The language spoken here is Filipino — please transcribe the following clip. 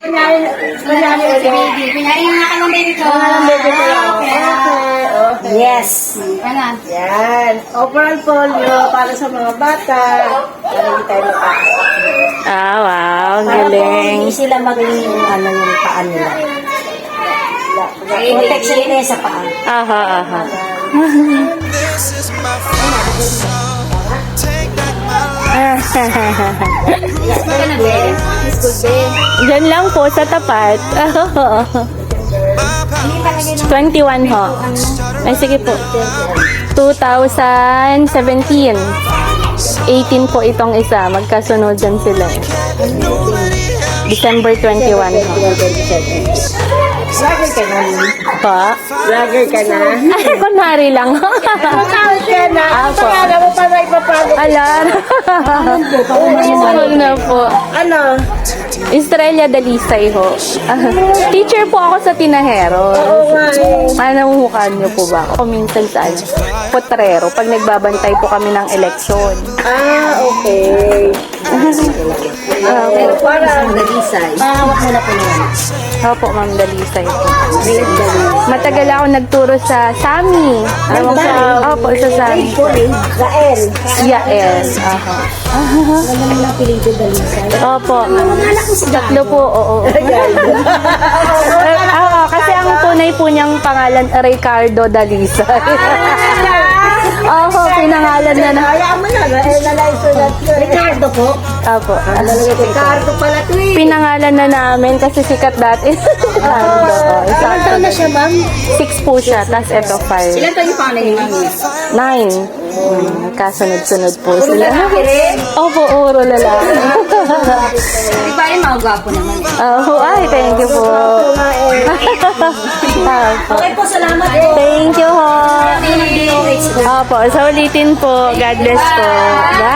Pinarin na ka ng baby ko. Okay. Yes. Kanan. Yan. Overall polio para sa mga bata. Para hindi tayo makakasakit. Ah, wow. Ang Para po galing. hindi sila maging yung paa nila. Protection nila sa paa. Aha, aha. Baka na be. School be. Diyan lang po sa tapat. 21 ho. Ay, sige po. 2017. 18 po itong isa. Magkasunod dyan sila. December 21 ho. Vlogger ka na. Pa? Vlogger ka na. Ay, kunwari lang. Matawag ka na. Ang Apo. pangalan mo para ipapalo. Alar. Huwag na po. Ano? Estrella Dalisay ho. Teacher po ako sa Tinahero. Oo nga eh. Namumukhaan niyo po ba ako? Minsan sa potrero. Pag nagbabantay po kami ng eleksyon. Ah, okay. Pero para Dalisay. Mahawak mo na po naman. Opo, Ma'am Dalisay po. Grade Dalisay. Matagal ako nagturo sa Sami. Opo, sa Sami. Gael. Yael. Aha. Ano naman ang apelido Dalisay? Opo. Tatlo po, oo. Oo, kasi ang tunay po niyang pangalan, Ricardo Dalisay. Opo, pinangalan na na. Hayaan mo na. Gael na lang sulat. Ricardo po. Opo. Ricardo pala to eh. Pinangalan na namin kasi sikat dati. Ilan taon na siya, ma'am? 6 po siya, tas eto 5. Ilan tayo yung pangalan ni Mami? 9. Kasunod-sunod po sila. Opo, uro lalaki. Di ba yung mga gwapo naman eh? Oh, ay, thank you po. Opo. Okay po, salamat po. Thank you ho. Opo, sa ulitin po. God bless po. Bye.